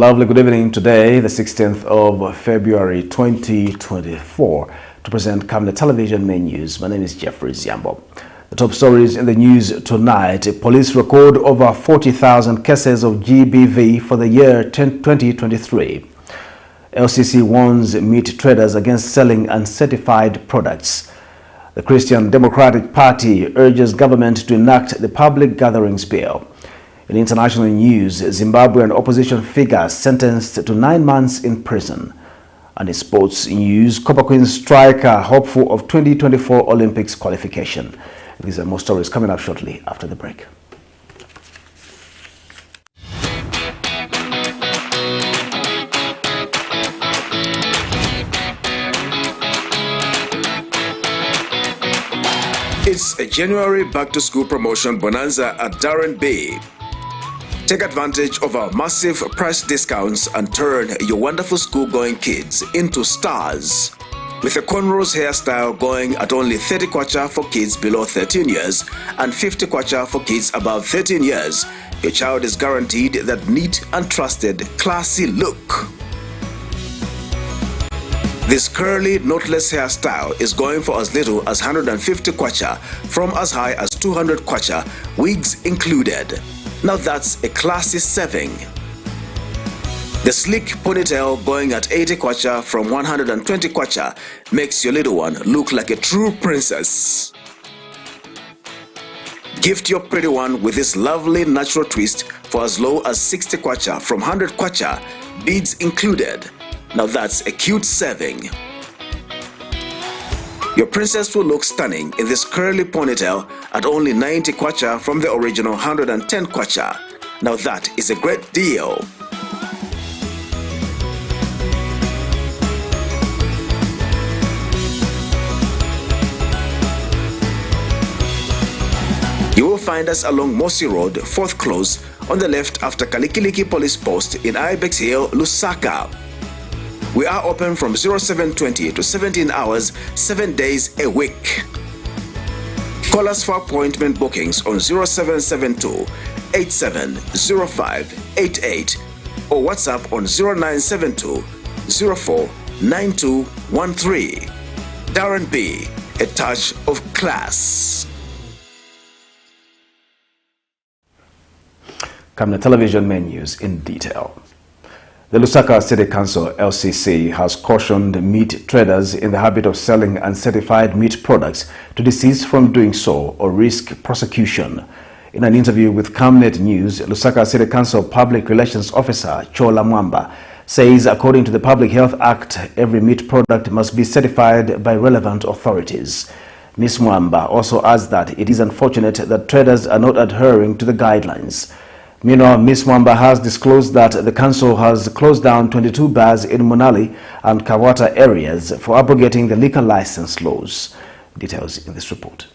Lovely good evening today, the 16th of February 2024. To present Camnet Television main news, my name is Jeffrey Ziambo. The top stories in the news tonight: police record over 40,000 cases of GBV for the year 2023. LCC warns meat traders against selling uncertified products. The Christian Democratic Party urges government to enact the public gatherings bill. In international news, Zimbabwean opposition figure sentenced to 9 months in prison. And in sports news, Copper Queens striker hopeful of 2024 Olympics qualification. These are more stories coming up shortly after the break. It's a January back-to-school promotion bonanza at Darren Bay. Take advantage of our massive price discounts and turn your wonderful school-going kids into stars. With a cornrows hairstyle going at only 30 kwacha for kids below 13 years and 50 kwacha for kids above 13 years, your child is guaranteed that neat and trusted, classy look. This curly, knotless hairstyle is going for as little as 150 kwacha from as high as 200 kwacha, wigs included. Now that's a classy saving. The sleek ponytail going at 80 kwacha from 120 kwacha makes your little one look like a true princess. Gift your pretty one with this lovely natural twist for as low as 60 kwacha from 100 kwacha, beads included. Now that's a cute saving. Your princess will look stunning in this curly ponytail at only 90 kwacha from the original 110 kwacha. Now that is a great deal. You will find us along Mosi Road, 4th Close, on the left after Kalikiliki Police Post in Ibex Hill, Lusaka. We are open from 0720 to 17 hours, 7 days a week. Call us for appointment bookings on 0772 870588 or WhatsApp on 0972 049213. Darren B, a touch of class. Camnet Television main news in detail. The Lusaka City Council, LCC, has cautioned meat traders in the habit of selling uncertified meat products to desist from doing so or risk prosecution. In an interview with Camnet News, Lusaka City Council Public Relations Officer Chola Mwamba says according to the Public Health Act, every meat product must be certified by relevant authorities. Ms. Mwamba also adds that it is unfortunate that traders are not adhering to the guidelines. Meanwhile, Ms. Mwamba has disclosed that the council has closed down 22 bars in Munali and Kawata areas for abrogating the liquor license laws. Details in this report.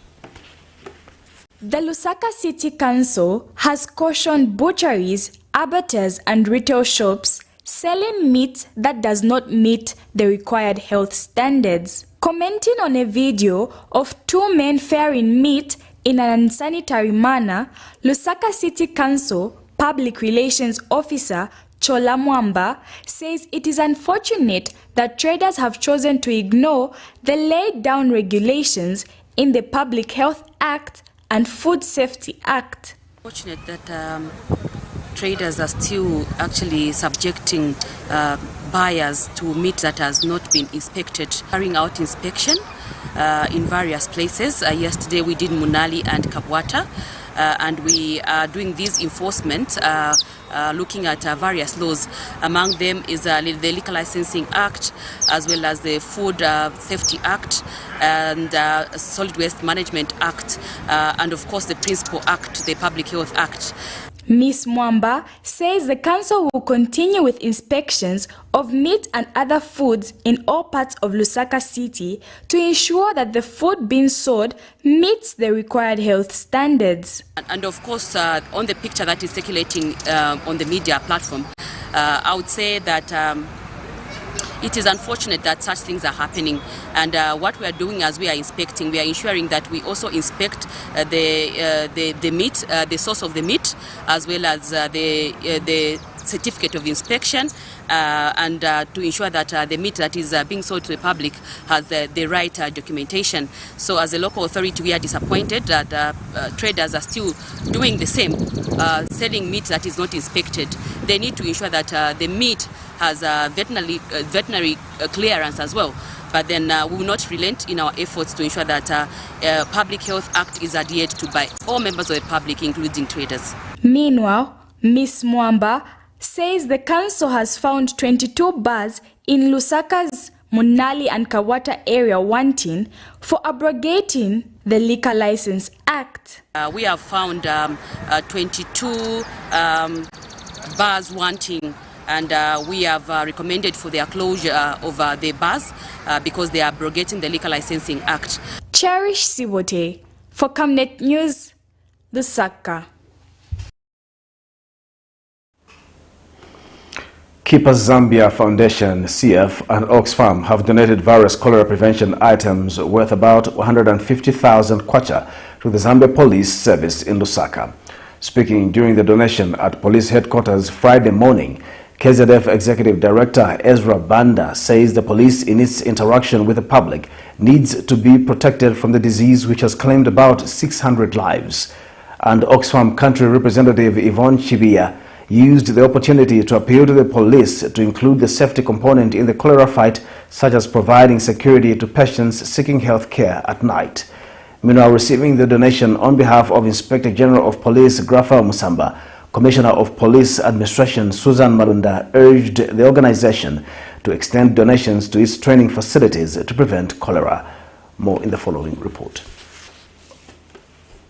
The Lusaka City Council has cautioned butcheries, abattoirs and retail shops selling meat that does not meet the required health standards. Commenting on a video of 2 men frying meat in an unsanitary manner, Lusaka City Council Public Relations Officer Chola Mwamba says it is unfortunate that traders have chosen to ignore the laid down regulations in the Public Health Act and Food Safety Act. Fortunate that traders are still actually subjecting buyers to meat that has not been inspected, carrying out inspection in various places. Yesterday we did Munali and Kabwata, and we are doing this enforcement, looking at various laws. Among them is the Liquor Licensing Act, as well as the Food Safety Act and Solid Waste Management Act, and of course the Principal Act, the Public Health Act. Ms. Mwamba says the council will continue with inspections of meat and other foods in all parts of Lusaka City to ensure that the food being sold meets the required health standards. And of course, on the picture that is circulating on the media platform, I would say that it is unfortunate that such things are happening, and what we are doing as we are inspecting, we are ensuring that we also inspect the meat, the source of the meat, as well as the certificate of inspection and to ensure that the meat that is being sold to the public has the right documentation. So as a local authority, we are disappointed that traders are still doing the same, selling meat that is not inspected. They need to ensure that the meat has veterinary clearance as well. But then we will not relent in our efforts to ensure that Public Health Act is adhered to by all members of the public, including traders. Meanwhile, Ms. Mwamba says the council has found 22 bars in Lusaka's Munali and Kawata area wanting for abrogating the Liquor License Act. We have found 22 bars wanting, and we have recommended for their closure of the bars because they are abrogating the Liquor Licensing Act. Cherish Sibote for Camnet News, Lusaka. Keepers Zambia Foundation, CF, and Oxfam have donated various cholera prevention items worth about 150,000 kwacha to the Zambia Police Service in Lusaka. Speaking during the donation at police headquarters Friday morning, KZF Executive Director Ezra Banda says the police, in its interaction with the public, needs to be protected from the disease which has claimed about 600 lives. And Oxfam Country Representative Yvonne Chibia used the opportunity to appeal to the police to include the safety component in the cholera fight, such as providing security to patients seeking health care at night. Meanwhile, receiving the donation on behalf of Inspector General of Police Grafa Musamba, Commissioner of Police Administration Susan Malunda urged the organization to extend donations to its training facilities to prevent cholera. More in the following report.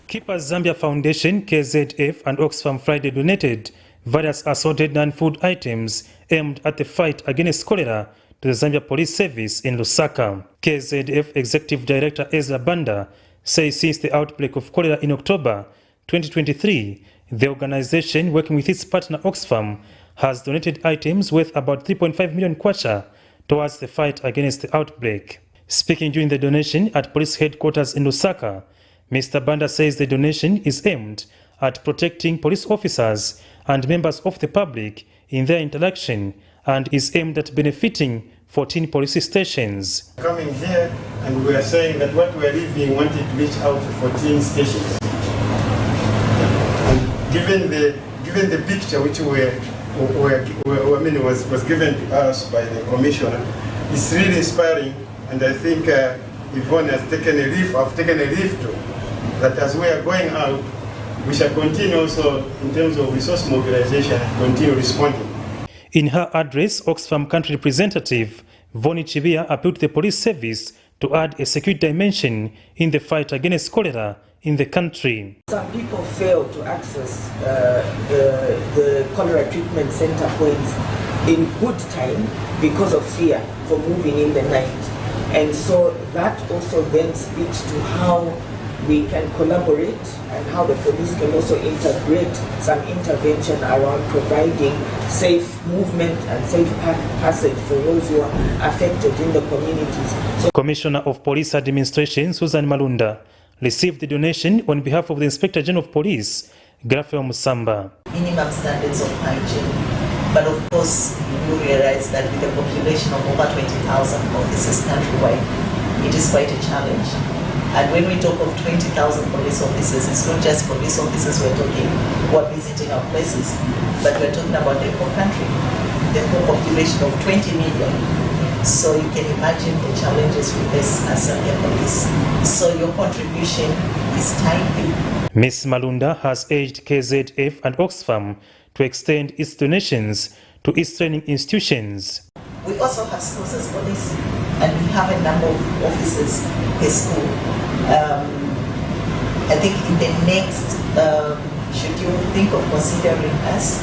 Keepers Zambia Foundation, KZF, and Oxfam Friday donated various assorted non-food items aimed at the fight against cholera to the Zambia Police Service in Lusaka. KZF Executive Director Ezra Banda says since the outbreak of cholera in October 2023, the organization, working with its partner Oxfam, has donated items worth about 3.5 million kwacha towards the fight against the outbreak. Speaking during the donation at police headquarters in Lusaka, Mr. Banda says the donation is aimed at protecting police officers and members of the public in their interaction and is aimed at benefiting 14 police stations. Coming here, and we are saying that what we are leaving wanted to reach out to 14 stations. And given the picture which was given to us by the commissioner, it's really inspiring, and I think Yvonne has taken a leaf. I've taken a leaf too. That as we are going out, we shall continue also in terms of resource mobilization and continue responding. In her address, Oxfam Country Representative Voni Chibia appealed to the police service to add a security dimension in the fight against cholera in the country. Some people fail to access the cholera treatment center points in good time because of fear for moving in the night. And so that also then speaks to how we can collaborate and how the police can also integrate some intervention around providing safe movement and safe passage for those who are affected in the communities. So Commissioner of Police Administration Susan Malunda received the donation on behalf of the Inspector General of Police Grafa Musamba. Minimum standards of hygiene, but of course you realize that with a population of over 20,000 officers countrywide, it is quite a challenge. And when we talk of 20,000 police officers, it's not just police officers we're talking who are visiting our places, but we're talking about the whole country, the whole population of 20 million. So you can imagine the challenges we face as Zambia Police. So your contribution is timely. Ms. Malunda has urged KZF and Oxfam to extend its donations to its training institutions. We also have schools as police, and we have a number of officers per school. I think in the next, should you think of considering us,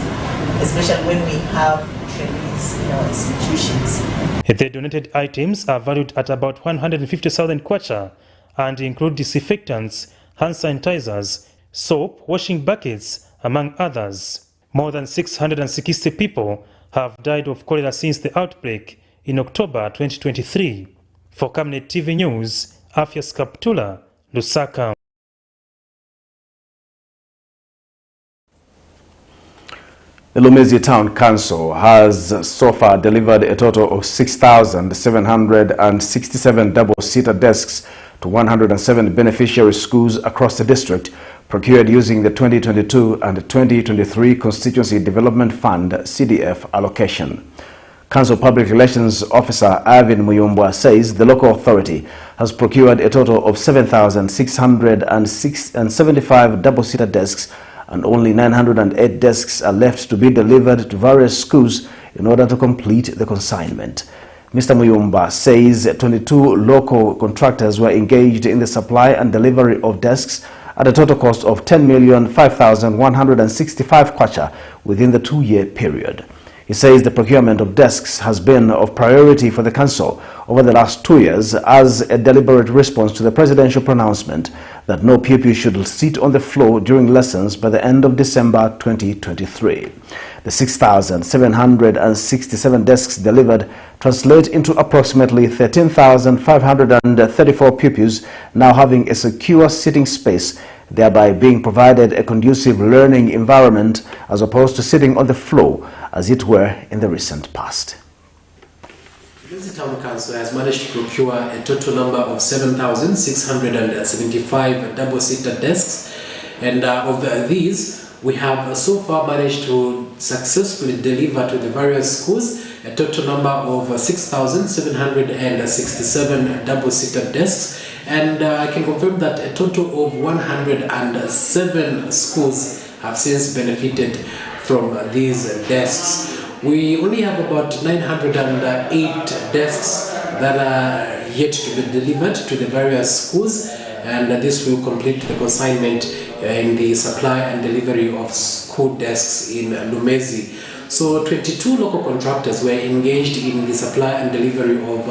especially when we have trainees in our institutions. The donated items are valued at about 150,000 kwacha and include disinfectants, hand sanitizers, soap, washing buckets, among others. More than 660 people have died of cholera since the outbreak in October 2023. For Camnet TV News, Afias Kaptula, Lusaka. The Lumezi Town Council has so far delivered a total of 6,767 double-seater desks to 107 beneficiary schools across the district, procured using the 2022 and 2023 Constituency Development Fund CDF allocation. Council Public Relations Officer Ivan Muyumbwa says the local authority has procured a total of 7,675 double-seater desks, and only 908 desks are left to be delivered to various schools in order to complete the consignment. Mr. Muyumba says 22 local contractors were engaged in the supply and delivery of desks at a total cost of 10,05,165 kwacha within the 2-year period. He says the procurement of desks has been of priority for the council over the last 2 years as a deliberate response to the presidential pronouncement that no pupil should sit on the floor during lessons by the end of December 2023. The 6,767 desks delivered translate into approximately 13,534 pupils now having a secure sitting space, thereby being provided a conducive learning environment as opposed to sitting on the floor as it were in the recent past. The Town Council has managed to procure a total number of 7,675 double-seater desks, and of these we have so far managed to successfully deliver to the various schools a total number of 6,767 double-seater desks, and I can confirm that a total of 107 schools have since benefited from these desks. We only have about 908 desks that are yet to be delivered to the various schools, and this will complete the consignment in the supply and delivery of school desks in Lumezi. So 22 local contractors were engaged in the supply and delivery of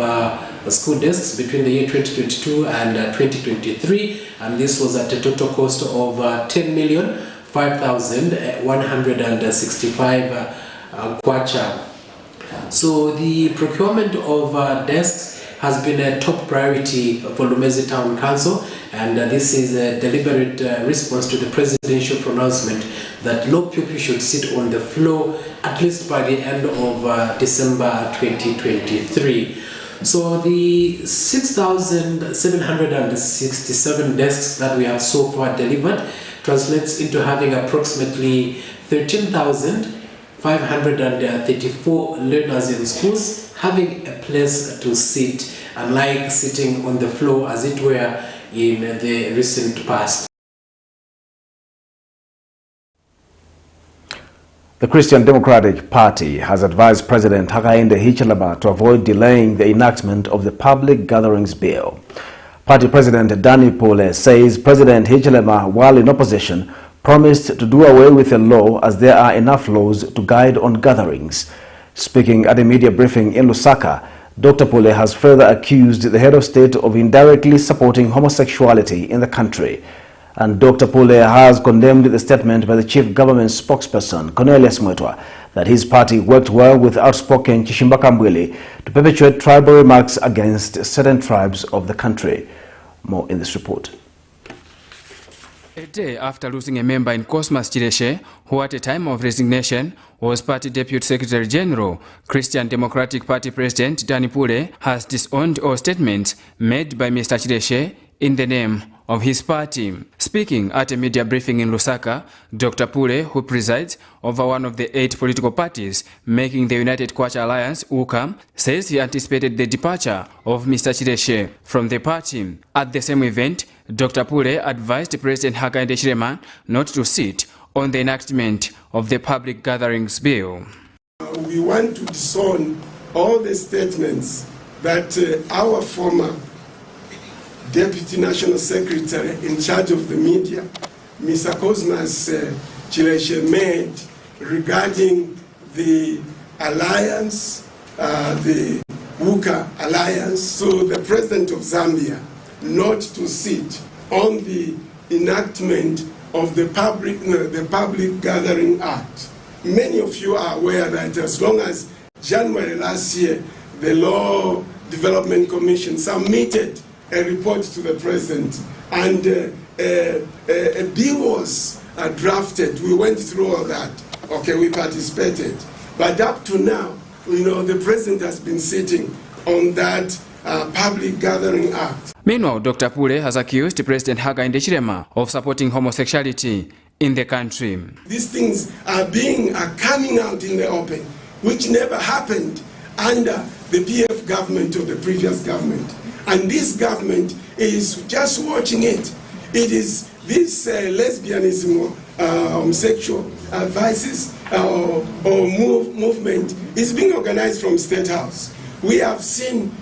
school desks between the year 2022 and 2023, and this was at a total cost of 10,05,165 kwacha. So the procurement of desks has been a top priority for Lumezi Town Council, and this is a deliberate response to the presidential pronouncement that no pupil should sit on the floor at least by the end of December 2023. So the 6,767 desks that we have so far delivered translates into having approximately 13,534 learners in schools having a place to sit, unlike sitting on the floor as it were in the recent past. The Christian Democratic Party has advised President Hakainde Hichilema to avoid delaying the enactment of the Public Gatherings Bill. Party President I.POLICE says President Hichilema, while in opposition, promised to do away with the law as there are enough laws to guide on gatherings. Speaking at a media briefing in Lusaka, Dr. Pule has further accused the head of state of indirectly supporting homosexuality in the country. And Dr. Pule has condemned the statement by the chief government spokesperson, Cornelius Mwetwa, that his party worked well with outspoken Chishimbaka Mbwili to perpetuate tribal remarks against certain tribes of the country. More in this report. A day after losing a member in Cosmas Chireshe, who at a time of resignation was Party Deputy Secretary General, Christian Democratic Party President Danny Pule has disowned all statements made by Mr. Chireshe in the name of his party. Speaking at a media briefing in Lusaka, Dr. Pule, who presides over one of the 8 political parties making the United Kwacha Alliance, UKA, says he anticipated the departure of Mr. Chireshe from the party. At the same event, Dr. Pule advised President Hakainde Hichilema not to sit on the enactment of the Public Gatherings Bill. We want to disown all the statements that our former Deputy National Secretary in charge of the media, Mr. Cosmas Chireshe, made regarding the alliance, the UKA alliance. So the President of Zambia not to sit on the enactment of the Public Gathering Act. Many of you are aware that as long as January last year, the Law Development Commission submitted a report to the President, and a bill was drafted. We went through all that. Okay, we participated. But up to now, the president has been sitting on that Public Gathering Act. Meanwhile, Dr. Pule has accused President Hakainde Hichilema of supporting homosexuality in the country. These things are coming out in the open, which never happened under the PF government or the previous government. And this government is just watching it. It is this lesbianism or homosexual vices or movement is being organized from State House. We have seen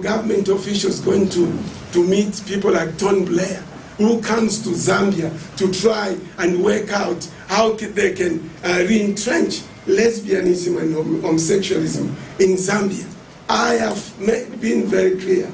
government officials going to meet people like Tony Blair, who comes to Zambia to try and work out how they can re-entrench lesbianism and homosexualism in Zambia. I have been very clear.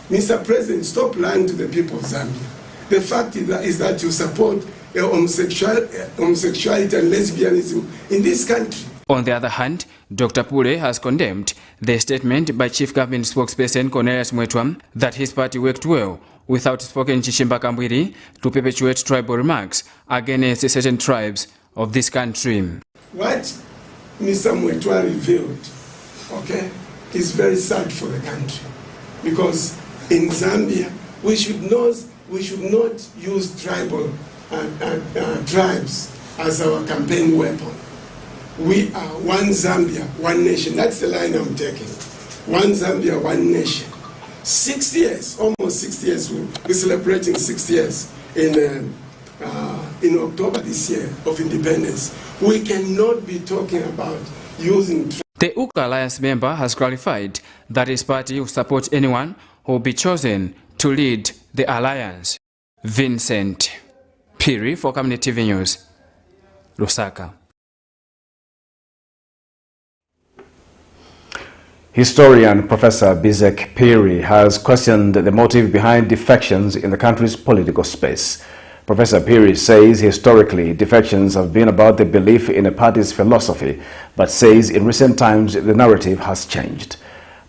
Mr. President, stop lying to the people of Zambia. The fact is that you support homosexuality and lesbianism in this country. On the other hand, Dr. Pule has condemned the statement by Chief Government spokesperson Cornelius Mwetwa that his party worked well with outspoken Chishimba Kambwiri to perpetuate tribal remarks against certain tribes of this country. What Mr. Mwetwa revealed, is very sad for the country, because in Zambia we should not use tribal tribes as our campaign weapon. We are one Zambia, one nation. That's the line I'm taking. One Zambia, one nation. 6 years, almost 6 years. We're celebrating 6 years in October this year of independence. We cannot be talking about using. The UCA Alliance member has clarified that his party will support anyone who will be chosen to lead the alliance. Vincent Piri for Camnet TV News, Lusaka. Historian Professor Bizek Piri has questioned the motive behind defections in the country's political space. Professor Piri says historically defections have been about the belief in a party's philosophy, but says in recent times the narrative has changed.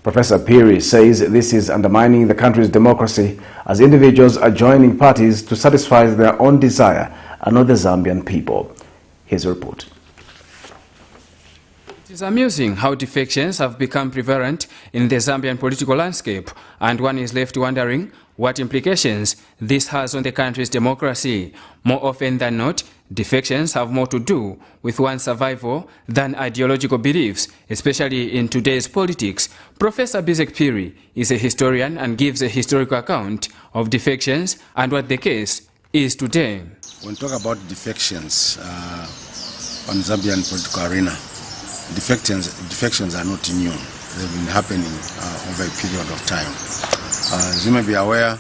Professor Piri says this is undermining the country's democracy as individuals are joining parties to satisfy their own desire and not the Zambian people. His report. It is amusing how defections have become prevalent in the Zambian political landscape, and one is left wondering what implications this has on the country's democracy. More often than not, defections have more to do with one's survival than ideological beliefs, especially in today's politics. Professor Bizek Piri is a historian and gives a historical account of defections and what the case is today. When we talk about defections on Zambian political arena, defections are not new. They've been happening over a period of time. As you may be aware,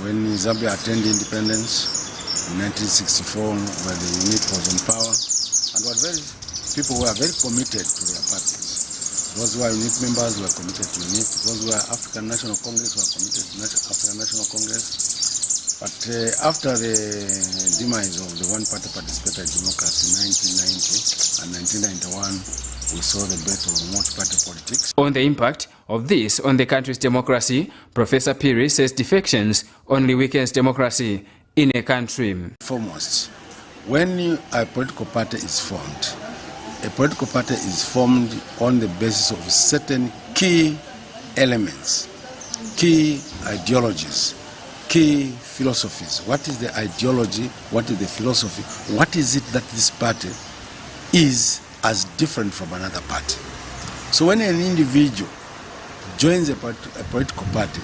when Zambia attained independence in 1964, where the UNIT was in power, and people were very committed to their parties. Those who were UNIT members were committed to UNIT. Those who were African National Congress were committed to African National Congress. But after the demise of the one-party participatory democracy in 1990 and 1991, we saw the birth of multi-party politics. On the impact of this on the country's democracy, Professor Piri says defections only weakens democracy in a country. Foremost, when a political party is formed, a political party is formed on the basis of certain key elements, key ideologies, key philosophies. What is the ideology? What is the philosophy? What is it that this party is as different from another party? So when an individual joins a political party,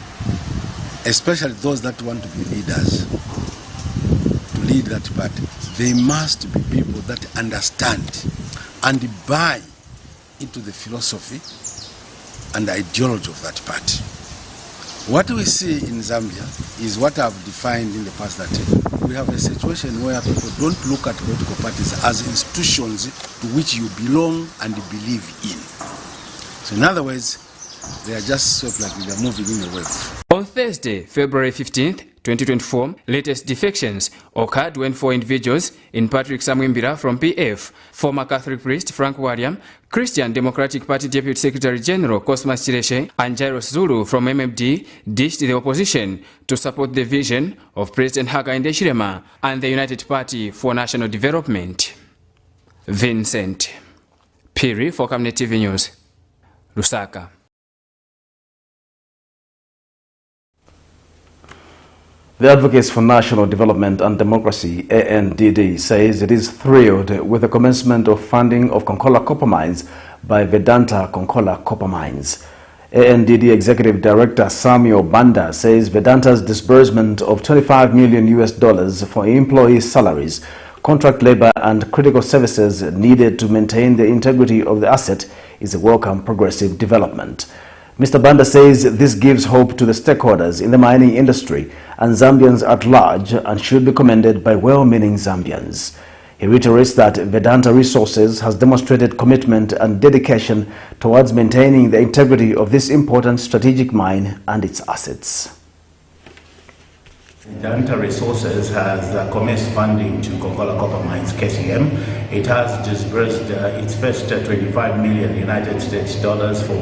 especially those that want to be leaders, to lead that party, they must be people that understand and buy into the philosophy and the ideology of that party. What we see in Zambia is what I've defined in the past, that we have a situation where people don't look at political parties as institutions to which you belong and believe in. So in other words, they are just sort of like they're moving in a wave. On Thursday, February 15th, 2024, latest defections occurred when 4 individuals in Patrick Samwimbira from PF, former Catholic priest Frank William, Christian Democratic Party Deputy Secretary General Cosmas Chireshe, and Jairus Zulu from MMD dished the opposition to support the vision of President Hakainde Hichilema and the United Party for National Development. Vincent Piri for Camnet TV News, Lusaka. The Advocates for National Development and Democracy, ANDD, says it is thrilled with the commencement of funding of Konkola Copper Mines by Vedanta Konkola Copper Mines. ANDD Executive Director Samuel Banda says Vedanta's disbursement of $25 million for employee salaries, contract labor and critical services needed to maintain the integrity of the asset is a welcome progressive development. Mr. Banda says this gives hope to the stakeholders in the mining industry and Zambians at large and should be commended by well-meaning Zambians. He reiterates that Vedanta Resources has demonstrated commitment and dedication towards maintaining the integrity of this important strategic mine and its assets. Vedanta Resources has commenced funding to Konkola Copper Mines KCM. It has disbursed its first $25 million United States dollars for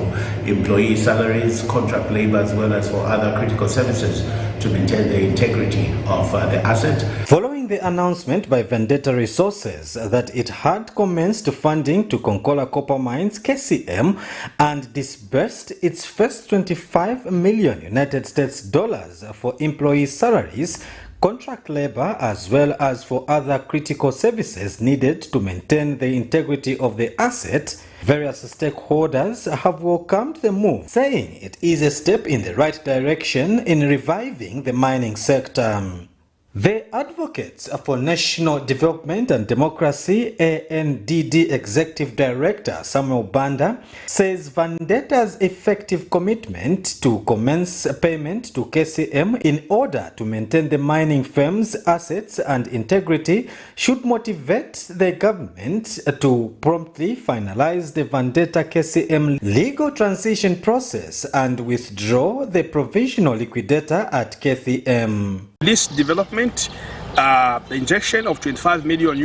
employee salaries, contract labor, as well as for other critical services to maintain the integrity of the asset. Following the announcement by Vedanta Resources that it had commenced funding to Konkola Copper Mines KCM and disbursed its first $25 million United States dollars for employee salaries, contract labor, as well as for other critical services needed to maintain the integrity of the asset, various stakeholders have welcomed the move, saying it is a step in the right direction in reviving the mining sector. The Advocates for National Development and Democracy, ANDD Executive Director Samuel Banda, says Vendetta's effective commitment to commence payment to KCM in order to maintain the mining firm's assets and integrity should motivate the government to promptly finalize the Vendetta KCM legal transition process and withdraw the provisional liquidator at KCM. This development, the injection of $25 million,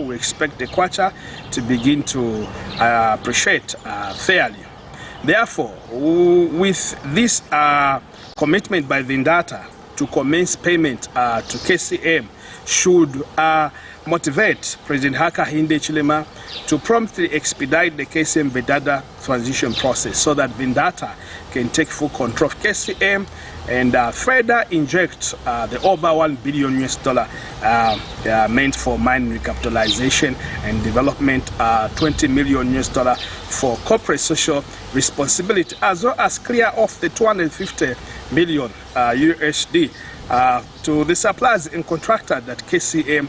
we expect the kwacha to begin to appreciate fairly. Therefore, with this commitment by Vendetta to commence payment to KCM should motivate President Hakainde Hichilema to promptly expedite the KCM Vedanta transition process so that Vendetta can take full control of KCM and further inject the over $1 billion meant for mine recapitalization and development, $20 million for corporate social responsibility, as well as clear off the $250 million USD to the suppliers and contractor that KCM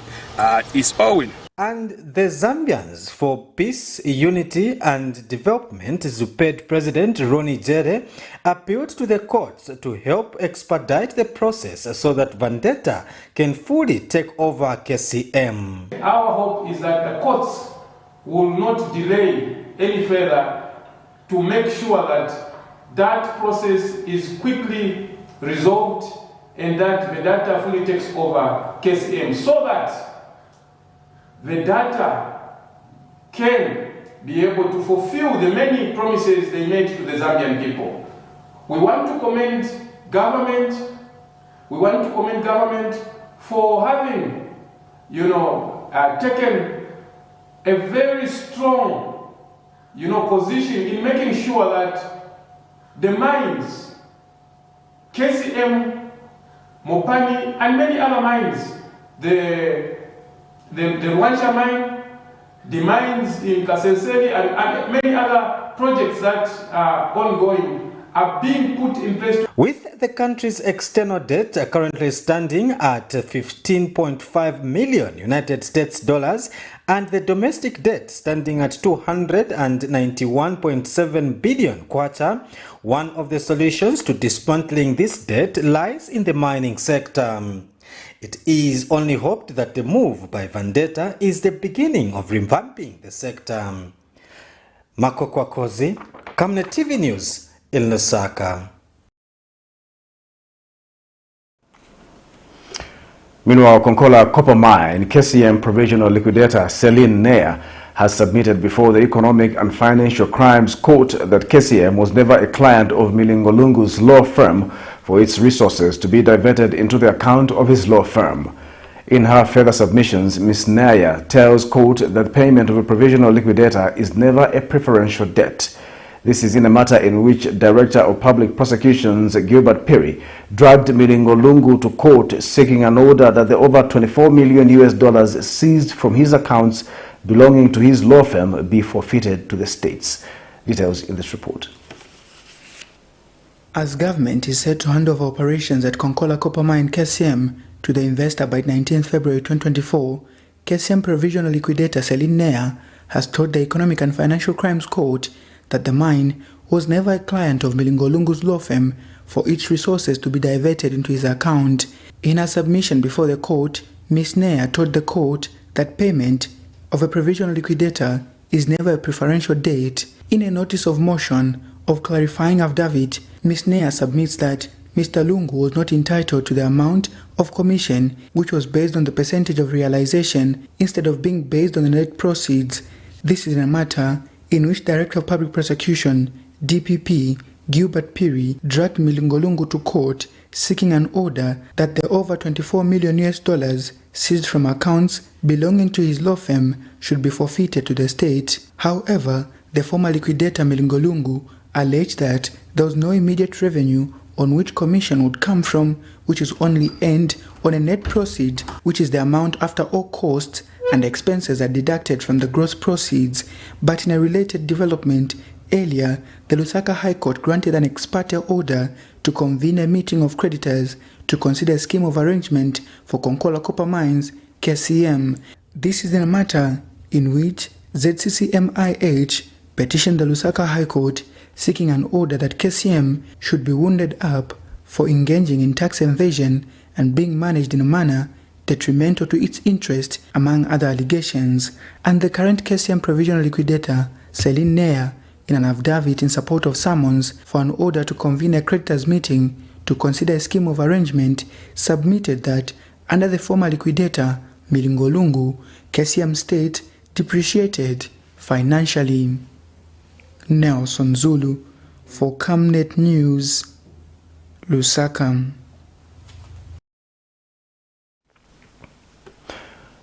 is owing. And the Zambians for Peace, Unity and Development, ZUPED President Ronnie Jere, appealed to the courts to help expedite the process so that Vendetta can fully take over KCM. Our hope is that the courts will not delay any further to make sure that that process is quickly resolved and that Vedanta fully takes over KCM so that Vedanta can be able to fulfill the many promises they made to the Zambian people. We want to commend government. We want to commend government for having, taken a very strong, position in making sure that the mines, KCM, Mopani, and many other mines, the Rwansha mine, the mines in Kasenseri, and many other projects that are ongoing are being put in place. With the country's external debt currently standing at $15.5 million United States dollars and the domestic debt standing at $291.7 billion kwacha, one of the solutions to dismantling this debt lies in the mining sector. It is only hoped that the move by Vendetta is the beginning of revamping the sector. Mako Kwakozi, Camnet TV News, in Lusaka. Meanwhile, Konkola Copper Mine KCM Provisional Liquidator Celine Neya has submitted before the Economic and Financial Crimes Court that KCM was never a client of Milingolungu's law firm for its resources to be diverted into the account of his law firm. In her further submissions, Ms. Naya tells court that payment of a provisional liquidator is never a preferential debt. This is in a matter in which Director of Public Prosecutions Gilbert Perry dragged Milingolungu to court seeking an order that the over $24 million seized from his accounts belonging to his law firm be forfeited to the states. Details in this report. As government is set to hand over operations at Konkola Copper Mine KCM to the investor by 19 February 2024, KCM Provisional Liquidator Celine Nea has told the Economic and Financial Crimes Court that the mine was never a client of Milingolungu's law firm for its resources to be diverted into his account. In her submission before the court, Ms. Nea told the court that payment of a provisional liquidator is never a preferential date. In a notice of motion of clarifying affidavit, Ms. Nea submits that Mr. Lungu was not entitled to the amount of commission which was based on the percentage of realization instead of being based on the net proceeds. This is a matter in which Director of Public Prosecution, DPP, Gilbert Perry, dragged Milingolungu to court seeking an order that the over $24 million seized from accounts belonging to his law firm should be forfeited to the state. However, the former liquidator Milingolungu alleged that there was no immediate revenue on which commission would come from, which is only earned on a net proceed, which is the amount after all costs and expenses are deducted from the gross proceeds. But in a related development, earlier, the Lusaka High Court granted an ex parte order to convene a meeting of creditors to consider a scheme of arrangement for Konkola Copper Mines, KCM. This is a matter in which ZCCMIH petitioned the Lusaka High Court seeking an order that KCM should be wounded up for engaging in tax evasion and being managed in a manner detrimental to its interest, among other allegations. And the current KCM provisional liquidator, Celine Nea, in an affidavit in support of summons for an order to convene a creditors meeting to consider a scheme of arrangement, submitted that under the former liquidator, Milingolungu, KCM state depreciated financially. Nelson Zulu for Camnet News, Lusaka.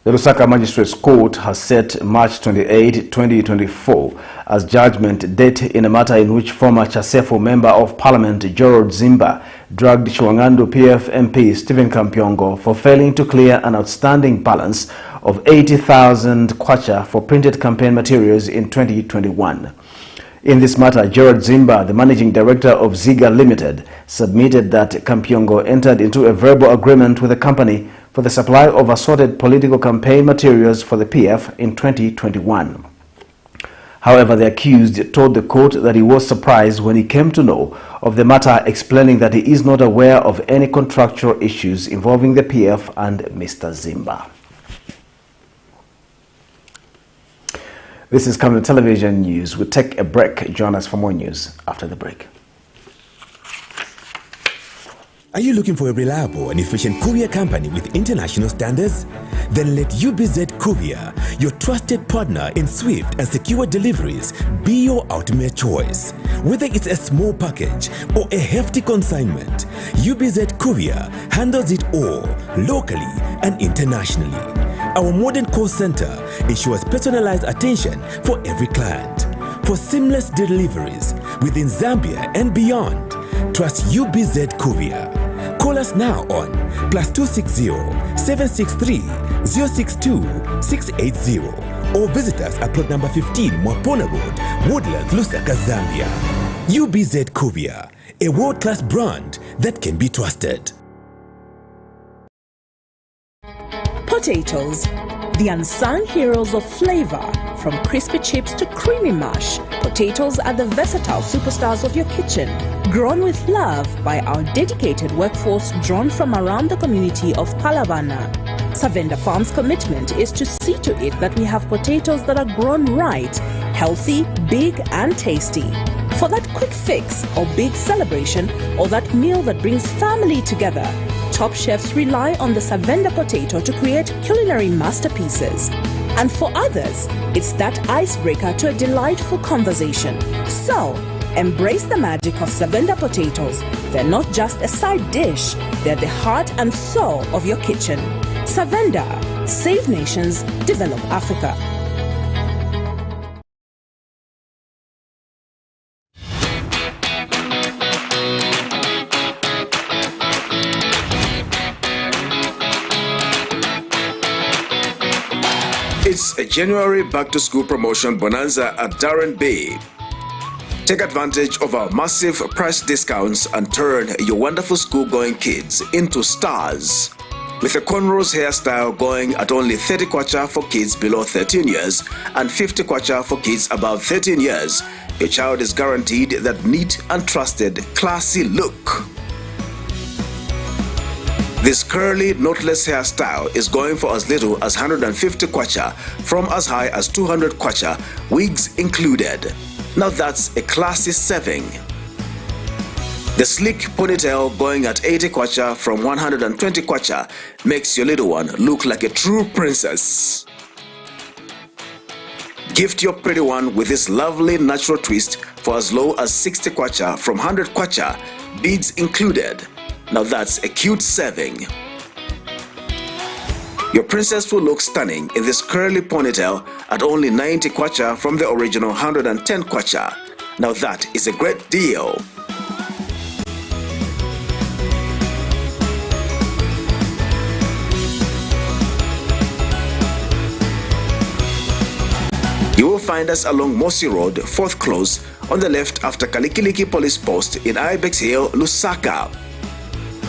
The Lusaka Magistrates Court has set March 28, 2024 as judgment date in a matter in which former Chasefo Member of Parliament Gerald Zimba dragged Chiwangando PF MP Stephen Kampyongo for failing to clear an outstanding balance of 80,000 kwacha for printed campaign materials in 2021. In this matter, Gerald Zimba, the managing director of Ziga Limited, submitted that Kampyongo entered into a verbal agreement with the company for the supply of assorted political campaign materials for the PF in 2021. However, the accused told the court that he was surprised when he came to know of the matter, explaining that he is not aware of any contractual issues involving the PF and Mr. Zimba. This is Camnet Television News. We'll take a break. Join us for more news after the break. Are you looking for a reliable and efficient courier company with international standards? Then let UBZ Courier, your trusted partner in swift and secure deliveries, be your ultimate choice. Whether it's a small package or a hefty consignment, UBZ Courier handles it all, locally and internationally. Our modern call center ensures personalized attention for every client. For seamless deliveries within Zambia and beyond, trust UBZ Courier. Call us now on +260 763 062 680 or visit us at plot number 15 Mwapona Road, Woodlands, Lusaka, Zambia. UBZ Courier, a world-class brand that can be trusted. Potatoes, the unsung heroes of flavor. From crispy chips to creamy mash, potatoes are the versatile superstars of your kitchen. Grown with love by our dedicated workforce drawn from around the community of Palavana. Savenda Farm's commitment is to see to it that we have potatoes that are grown right, healthy, big and tasty. For that quick fix or big celebration or that meal that brings family together, top chefs rely on the Savenda potato to create culinary masterpieces. And for others, it's that icebreaker to a delightful conversation. So, embrace the magic of Savenda potatoes. They're not just a side dish, they're the heart and soul of your kitchen. Savenda, Save Nations, Develop Africa. It's a January back-to-school promotion bonanza at Darren Bay. Take advantage of our massive price discounts and turn your wonderful school-going kids into stars. With a cornrows hairstyle going at only 30 kwacha for kids below 13 years and 50 kwacha for kids above 13 years, your child is guaranteed that neat and trusted, classy look. This curly, knotless hairstyle is going for as little as 150 kwacha from as high as 200 kwacha, wigs included. Now that's a classy saving. The sleek ponytail going at 80 kwacha from 120 kwacha makes your little one look like a true princess. Gift your pretty one with this lovely natural twist for as low as 60 kwacha from 100 kwacha, beads included. Now that's a cute saving. Your princess will look stunning in this curly ponytail at only 90 kwacha from the original 110 kwacha. Now that is a great deal. You will find us along Mosi Road, 4th Close, on the left after Kalikiliki Police Post in Ibex Hill, Lusaka.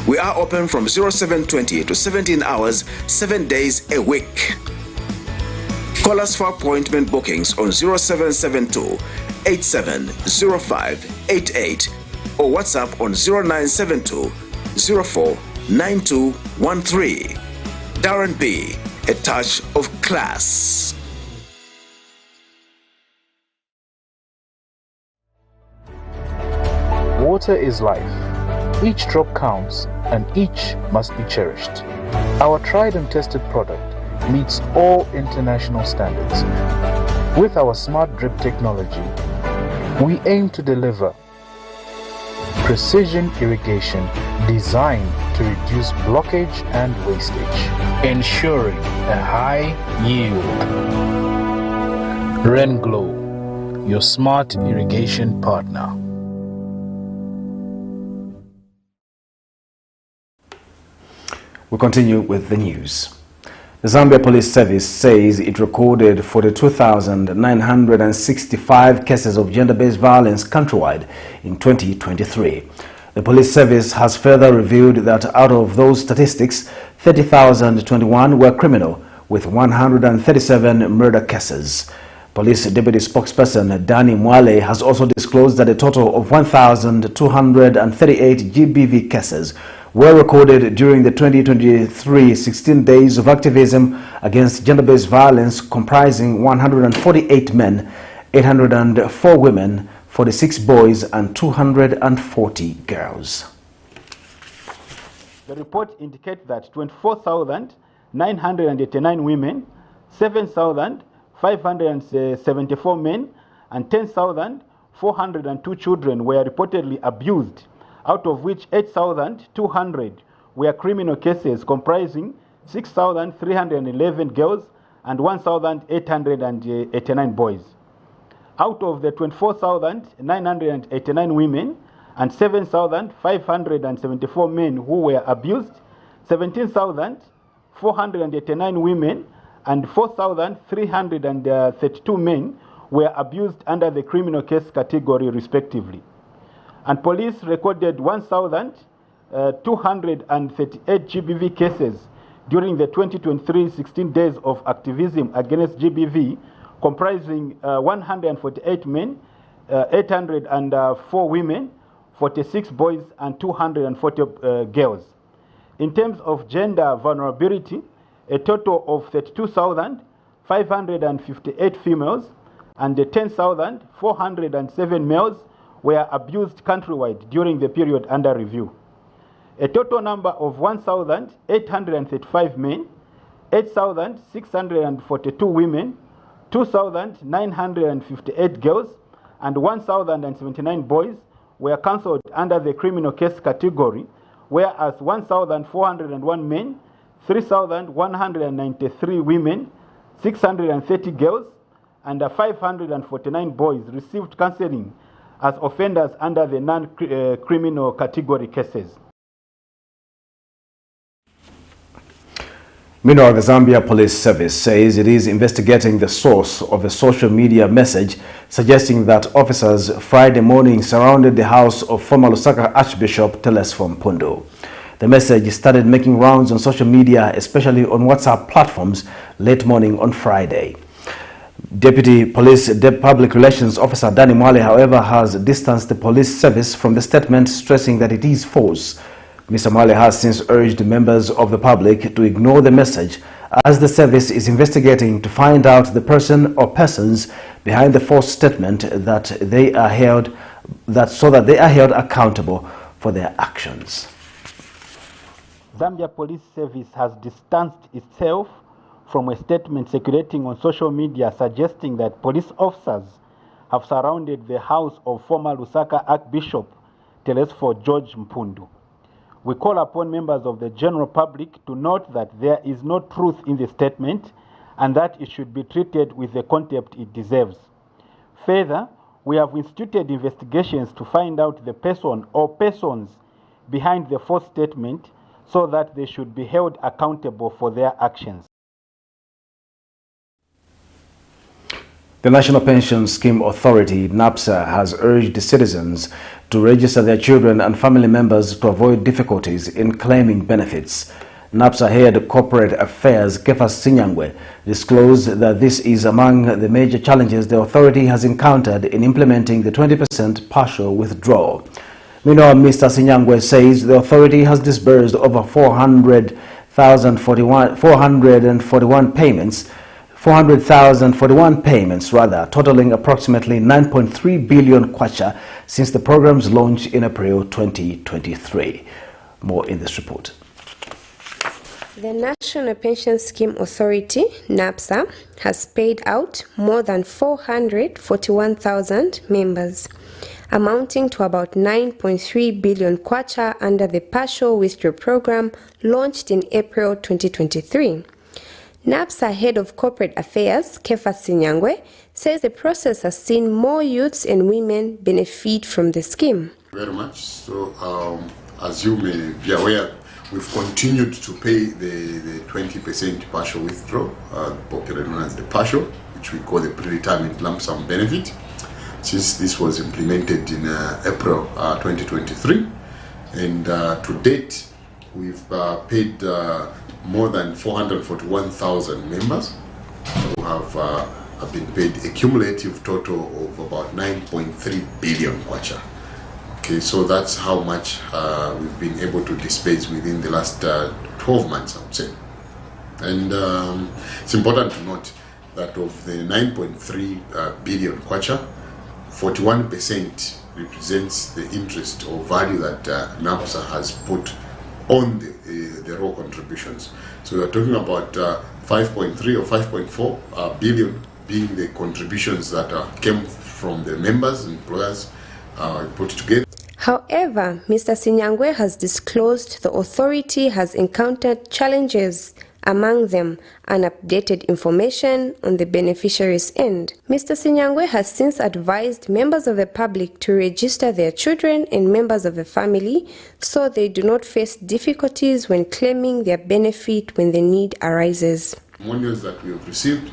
We are open from 0720 to 17 hours, 7 days a week. Call us for appointment bookings on 0772 870588 or WhatsApp on 0972 049213. Darren B, a touch of class. Water is life. Each drop counts and each must be cherished. Our tried and tested product meets all international standards. With our smart drip technology, we aim to deliver precision irrigation designed to reduce blockage and wastage, ensuring a high yield. Renglow, your smart irrigation partner. We continue with the news. The Zambia Police Service says it recorded 42,965 cases of gender-based violence countrywide in 2023. The police service has further revealed that out of those statistics, 30,021 were criminal, with 137 murder cases. Police Deputy Spokesperson Danny Mwale has also disclosed that a total of 1,238 GBV cases were recorded during the 2023 16 days of activism against gender-based violence, comprising 148 men, 804 women, 46 boys and 240 girls. The report indicates that 24,989 women, 7,574 men and 10,402 children were reportedly abused, out of which 8,200 were criminal cases comprising 6,311 girls and 1,889 boys. Out of the 24,989 women and 7,574 men who were abused, 17,489 women and 4,332 men were abused under the criminal case category respectively. And police recorded 1,238 GBV cases during the 2023 16 days of activism against GBV, comprising 148 men, 804 women, 46 boys and 240 girls. In terms of gender vulnerability, a total of 32,558 females and 10,407 males were abused countrywide during the period under review. A total number of 1,835 men, 8,642 women, 2,958 girls, and 1,079 boys were cancelled under the criminal case category, whereas 1,401 men, 3,193 women, 630 girls, and 549 boys received counseling as offenders under the non-criminal category cases. Meanwhile, the Zambia Police Service says it is investigating the source of a social media message suggesting that officers Friday morning surrounded the house of former Lusaka Archbishop Telesphore Mpundu. The message started making rounds on social media, especially on WhatsApp platforms, late morning on Friday. Deputy Police Public Relations Officer Danny Mwale, however, has distanced the police service from the statement, stressing that it is false. Mr. Mwale has since urged members of the public to ignore the message as the service is investigating to find out the person or persons behind the false statement so that they are held accountable for their actions. Zambia Police Service has distanced itself from a statement circulating on social media suggesting that police officers have surrounded the house of former Lusaka Archbishop Telesphore George Mpundu. We call upon members of the general public to note that there is no truth in the statement and that it should be treated with the contempt it deserves. Further, we have instituted investigations to find out the person or persons behind the false statement so that they should be held accountable for their actions. The National Pension Scheme Authority, NAPSA, has urged citizens to register their children and family members to avoid difficulties in claiming benefits. NAPSA Head of Corporate Affairs, Kefas Sinyangwe, disclosed that this is among the major challenges the authority has encountered in implementing the 20% partial withdrawal. Meanwhile, Mr. Sinyangwe says the authority has disbursed over 400,041 payments, totaling approximately 9.3 billion kwacha since the program's launch in April 2023. More in this report. The National Pension Scheme Authority, NAPSA, has paid out more than 441,000 members, amounting to about 9.3 billion kwacha under the partial withdrawal program launched in April 2023. NAPSA Head of Corporate Affairs, Kefas Sinyangwe, says the process has seen more youths and women benefit from the scheme. Very much. So, as you may be aware, we've continued to pay the 20% partial withdrawal, popularly known as the partial, which we call the pre-retirement lump sum benefit, since this was implemented in April 2023. And to date, we've paid more than 441,000 members who have been paid a cumulative total of about 9.3 billion kwacha. Okay, so that's how much we've been able to disperse within the last 12 months, I would say. And it's important to note that of the 9.3 billion kwacha, 41% represents the interest or value that NAPSA has put on the raw contributions. So we're talking about 5.3 or 5.4 billion being the contributions that came from the members and employers put together. However, Mr. Sinyangwe has disclosed the authority has encountered challenges, among them unupdated information on the beneficiaries' end. Mr. Sinyangwe has since advised members of the public to register their children and members of the family so they do not face difficulties when claiming their benefit when the need arises. Testimonials that we have received,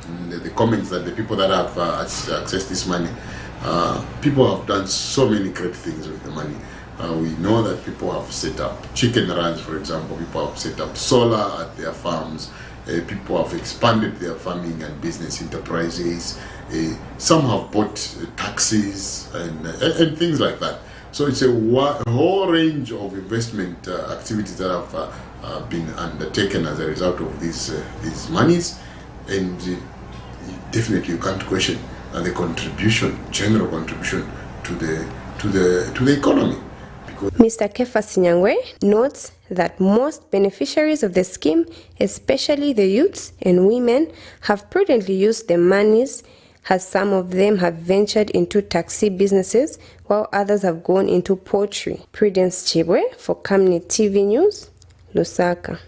and the comments that the people that have accessed this money, people have done so many great things with the money. We know that people have set up chicken runs, for example. People have set up solar at their farms. People have expanded their farming and business enterprises. Some have bought taxis and things like that. So it's a whole range of investment activities that have been undertaken as a result of these monies. And definitely you can't question the contribution, general contribution to the economy. Mr. Kefas Sinyangwe notes that most beneficiaries of the scheme, especially the youths and women, have prudently used the monies, as some of them have ventured into taxi businesses while others have gone into poultry. Prudence Chibwe for Camnet TV News, Lusaka.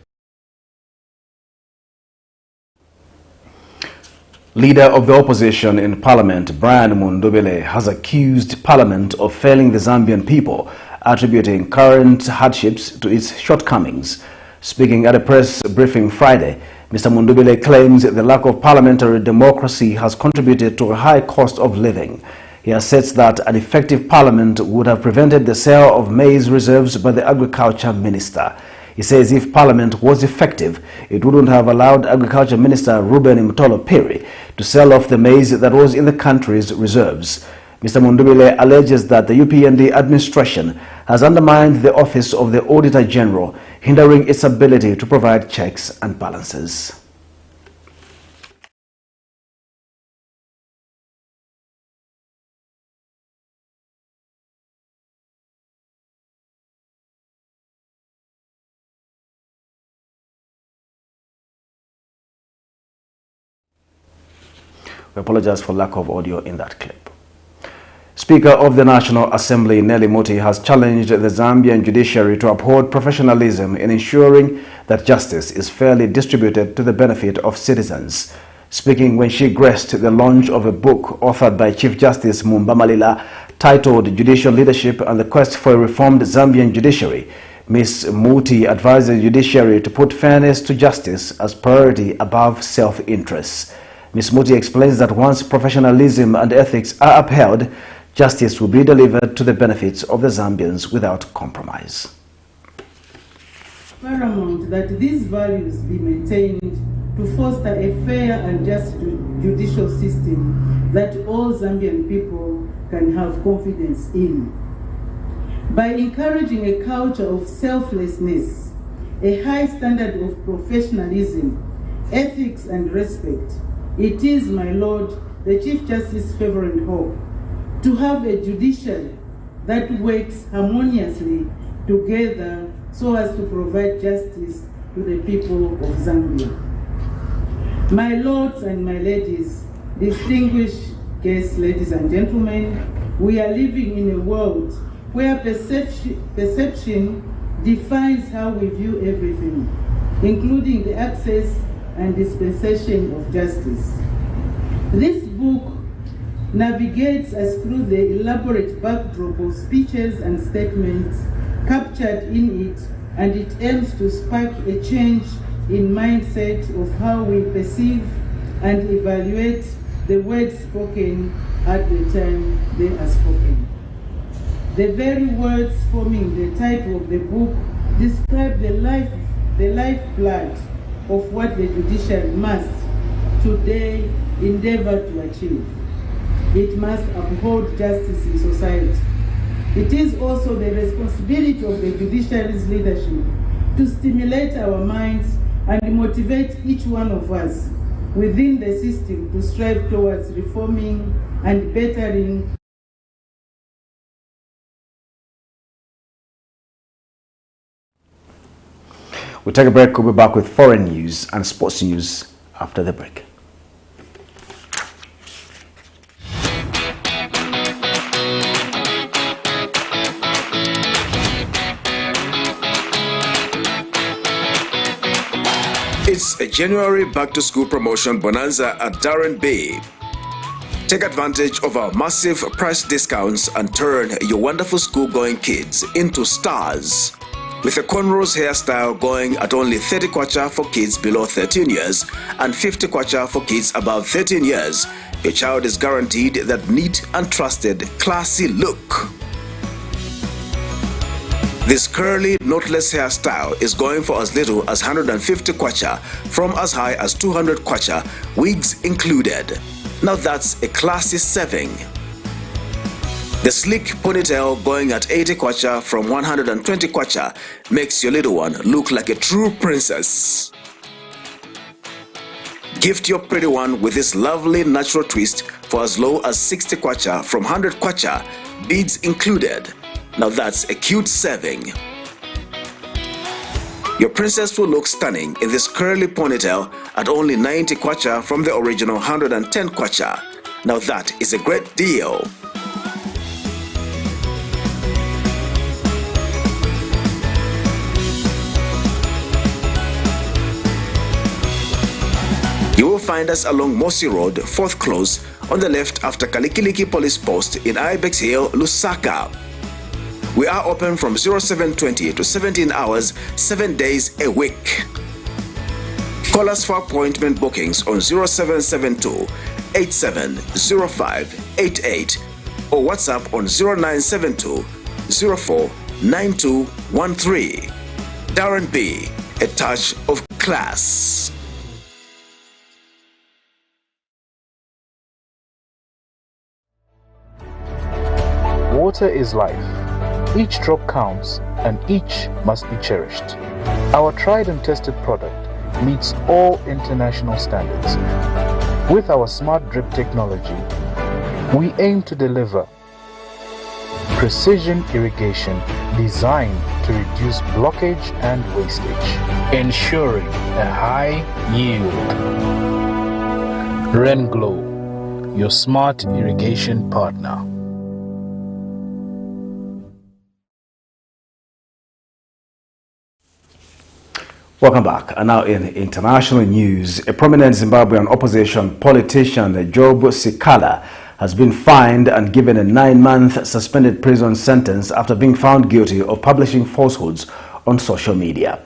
Leader of the opposition in Parliament, Brian Mundubile, has accused Parliament of failing the Zambian people, attributing current hardships to its shortcomings. Speaking at a press briefing Friday, Mr. Mundubile claims the lack of parliamentary democracy has contributed to a high cost of living. He asserts that an effective parliament would have prevented the sale of maize reserves by the Agriculture Minister. He says if Parliament was effective, it wouldn't have allowed Agriculture Minister Ruben Mtolo Piri to sell off the maize that was in the country's reserves. Mr. Mundubile alleges that the UPND administration has undermined the office of the Auditor General, hindering its ability to provide checks and balances. We apologize for lack of audio in that clip. Speaker of the National Assembly, Nelly Muti, has challenged the Zambian judiciary to uphold professionalism in ensuring that justice is fairly distributed to the benefit of citizens. Speaking when she graced the launch of a book authored by Chief Justice Mumba Malila titled Judicial Leadership and the Quest for a Reformed Zambian Judiciary, Ms. Muti advised the judiciary to put fairness to justice as priority above self-interest. Ms. Muti explains that once professionalism and ethics are upheld, justice will be delivered to the benefits of the Zambians without compromise. Paramount that these values be maintained to foster a fair and just judicial system that all Zambian people can have confidence in. By encouraging a culture of selflessness, a high standard of professionalism, ethics and respect, it is, my Lord, the Chief Justice's favorite hope to have a judiciary that works harmoniously together so as to provide justice to the people of Zambia. My lords and my ladies, distinguished guests, ladies and gentlemen, we are living in a world where perception defines how we view everything, including the access and dispensation of justice. This book navigates us through the elaborate backdrop of speeches and statements captured in it, and it aims to spark a change in mindset of how we perceive and evaluate the words spoken at the time they are spoken. The very words forming the title of the book describe the lifeblood of what the judiciary must today endeavor to achieve. It must uphold justice in society. It is also the responsibility of the judiciary's leadership to stimulate our minds and motivate each one of us within the system to strive towards reforming and bettering. We'll take a break. We'll be back with foreign news and sports news after the break. It's a January back-to-school promotion bonanza at Darren Bay. Take advantage of our massive price discounts and turn your wonderful school-going kids into stars. With a cornrows hairstyle going at only 30 kwacha for kids below 13 years and 50 kwacha for kids above 13 years, your child is guaranteed that neat and trusted, classy look. This curly, knotless hairstyle is going for as little as 150 kwacha from as high as 200 kwacha, wigs included. Now that's a classy saving. The sleek ponytail going at 80 kwacha from 120 kwacha makes your little one look like a true princess. Gift your pretty one with this lovely natural twist for as low as 60 kwacha from 100 kwacha, beads included. Now that's a cute saving. Your princess will look stunning in this curly ponytail at only 90 kwacha from the original 110 kwacha. Now that is a great deal. You will find us along Mosi Road, 4th Close, on the left after Kalikiliki Police Post in Ibex Hill, Lusaka. We are open from 0720 to 17 hours, 7 days a week. Call us for appointment bookings on 0772 870588 or WhatsApp on 0972 049213. Darren B, a touch of class. Water is life. Each drop counts and each must be cherished. Our tried and tested product meets all international standards. With our smart drip technology, we aim to deliver precision irrigation designed to reduce blockage and wastage, ensuring a high yield. Renglow, your smart irrigation partner. Welcome back. And now in international news, a prominent Zimbabwean opposition politician, Job Sikala, has been fined and given a 9-month suspended prison sentence after being found guilty of publishing falsehoods on social media.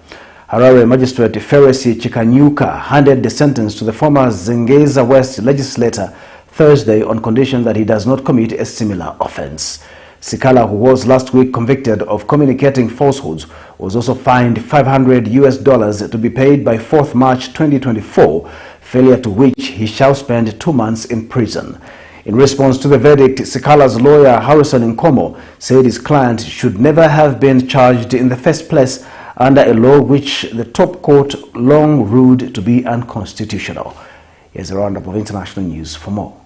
Harare Magistrate Feresi Chikanyuka handed the sentence to the former Zingeza West legislator Thursday on condition that he does not commit a similar offense. Sikala, who was last week convicted of communicating falsehoods, was also fined $500 to be paid by 4th March 2024, failure to which he shall spend 2 months in prison. In response to the verdict, Sikala's lawyer Harrison Nkomo said his client should never have been charged in the first place under a law which the top court long ruled to be unconstitutional. Here's a roundup of international news for more.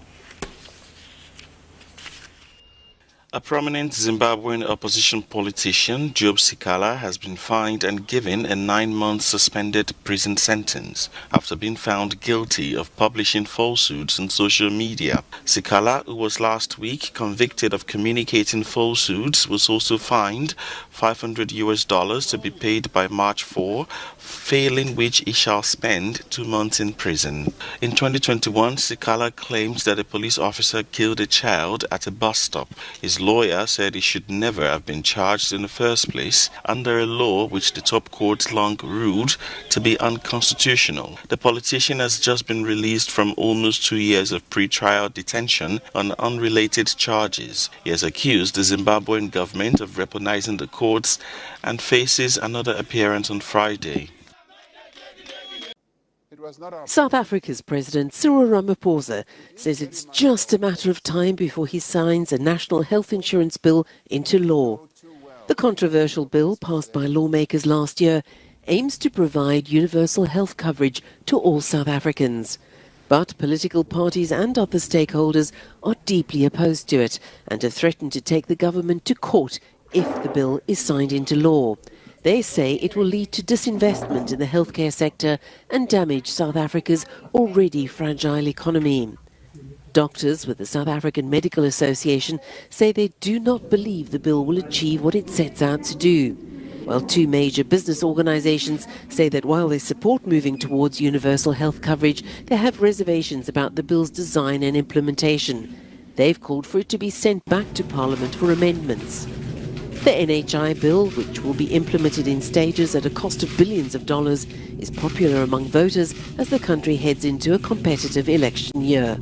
A prominent Zimbabwean opposition politician, Job Sikala, has been fined and given a 9-month suspended prison sentence after being found guilty of publishing falsehoods on social media. Sikala, who was last week convicted of communicating falsehoods, was also fined $500 to be paid by March 4, failing which he shall spend 2 months in prison. In 2021, Sikala claimed that a police officer killed a child at a bus stop. His lawyer said he should never have been charged in the first place under a law which the top court long ruled to be unconstitutional. The politician has just been released from almost 2 years of pre-trial detention on unrelated charges. He has accused the Zimbabwean government of weaponizing the courts and faces another appearance on Friday. South Africa's President Cyril Ramaphosa says it's just a matter of time before he signs a national health insurance bill into law. The controversial bill, passed by lawmakers last year, aims to provide universal health coverage to all South Africans. But political parties and other stakeholders are deeply opposed to it and have threatened to take the government to court if the bill is signed into law. They say it will lead to disinvestment in the healthcare sector and damage South Africa's already fragile economy. Doctors with the South African Medical Association say they do not believe the bill will achieve what it sets out to do, while 2 major business organizations say that while they support moving towards universal health coverage, they have reservations about the bill's design and implementation. They've called for it to be sent back to Parliament for amendments. The NHI bill, which will be implemented in stages at a cost of billions of dollars, is popular among voters as the country heads into a competitive election year.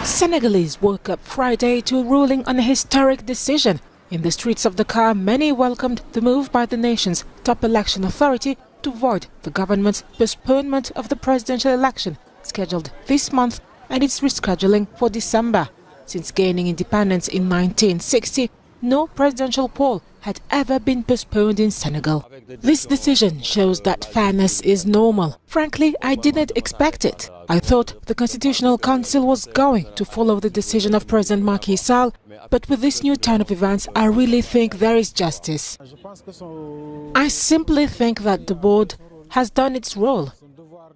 Senegalese woke up Friday to a ruling on a historic decision. In the streets of Dakar, many welcomed the move by the nation's top election authority to void the government's postponement of the presidential election scheduled this month and its rescheduling for December. Since gaining independence in 1960, no presidential poll had ever been postponed in Senegal. This decision shows that fairness is normal. Frankly, I didn't expect it. I thought the Constitutional Council was going to follow the decision of President Macky Sall, but with this new turn of events, I really think there is justice. I simply think that the board has done its role.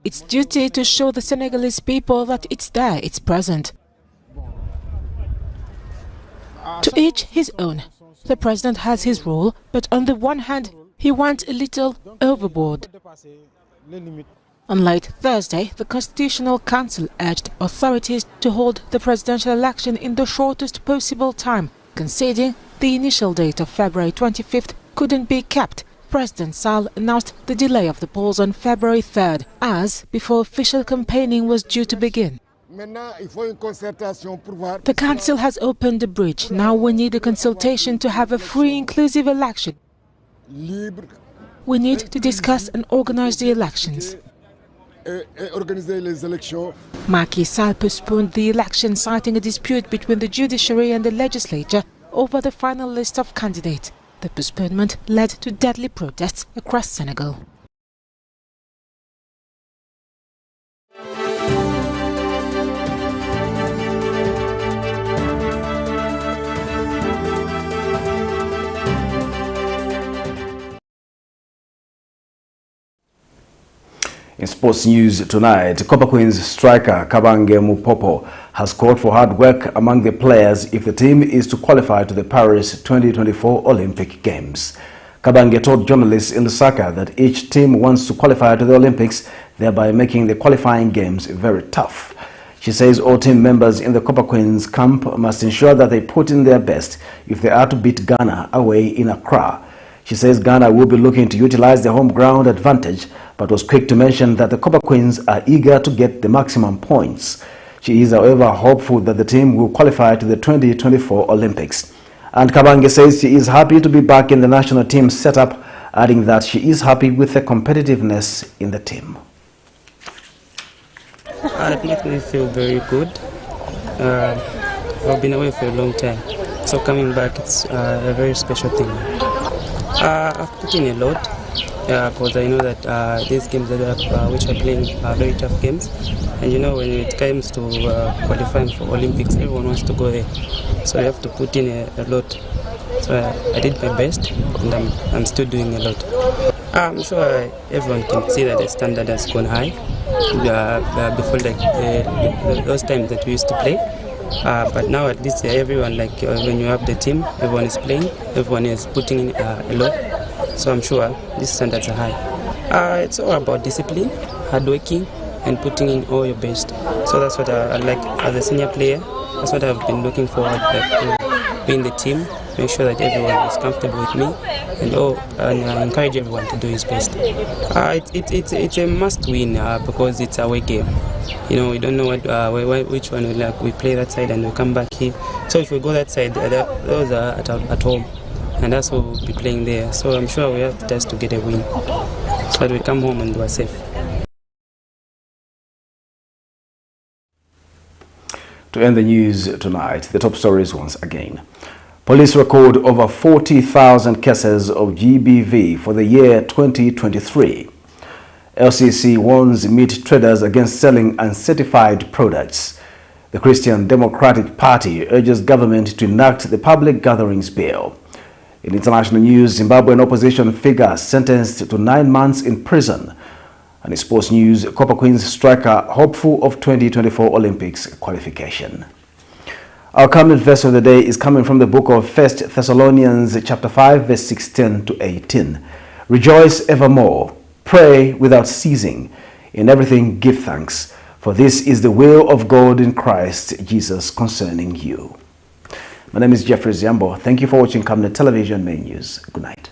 It's duty to show the Senegalese people that it's there, it's present. To each his own. The president has his role, but on the one hand, he went a little overboard. On late Thursday, the Constitutional Council urged authorities to hold the presidential election in the shortest possible time, conceding the initial date of February 25th couldn't be kept. President Sall announced the delay of the polls on February 3rd, as before official campaigning was due to begin. The Council has opened the bridge. Now we need a consultation to have a free, inclusive election. We need to discuss and organize the elections. Macky Sall postponed the election, citing a dispute between the judiciary and the legislature over the final list of candidates. The postponement led to deadly protests across Senegal. In sports news tonight, Copper Queens striker Kabange Mupopo has called for hard work among the players if the team is to qualify to the Paris 2024 Olympic Games. Kabange told journalists in Lusaka that each team wants to qualify to the Olympics, thereby making the qualifying games very tough. She says all team members in the Copper Queens camp must ensure that they put in their best if they are to beat Ghana away in Accra. She says Ghana will be looking to utilize the home ground advantage, but was quick to mention that the Copper Queens are eager to get the maximum points. She is, however, hopeful that the team will qualify to the 2024 Olympics. And Kabange says she is happy to be back in the national team setup, adding that she is happy with the competitiveness in the team. It makes me feel very good. I've been away for a long time, so coming back, it's a very special thing. I've put in a lot, because I know that these games that which are playing are very tough games, and you know when it comes to qualifying for Olympics, everyone wants to go there, so you have to put in a lot. So I did my best, and I'm still doing a lot. I'm sure everyone can see that the standard has gone high before, like those times that we used to play. But now at least everyone, like when you have the team, everyone is playing, everyone is putting in a lot. So I'm sure these standards are high. It's all about discipline, hard working, and putting in all your best. So that's what I like as a senior player. That's what I've been looking forward to be in the team, make sure that everyone is comfortable with me, and I encourage everyone to do his best. It's a must-win because it's away game. You know, we don't know which one we like. We play that side and we come back here. So if we go that side, those are at home, and that's what we'll be playing there. So I'm sure we have to test to get a win, so that we come home and we're safe. To end the news tonight, the top stories once again. Police record over 40,000 cases of GBV for the year 2023. LCC warns meat traders against selling uncertified products. The Christian Democratic Party urges government to enact the Public Gatherings Bill. In international news, Zimbabwean opposition figure sentenced to 9 months in prison. And in sports news, Copper Queens striker hopeful of 2024 Olympics qualification. Our Camnet verse of the day is coming from the book of 1 Thessalonians chapter 5 verse 16 to 18. Rejoice evermore, pray without ceasing, in everything give thanks, for this is the will of God in Christ Jesus concerning you. My name is Jeffrey Ziambo. Thank you for watching Camnet Television Main News. Good night.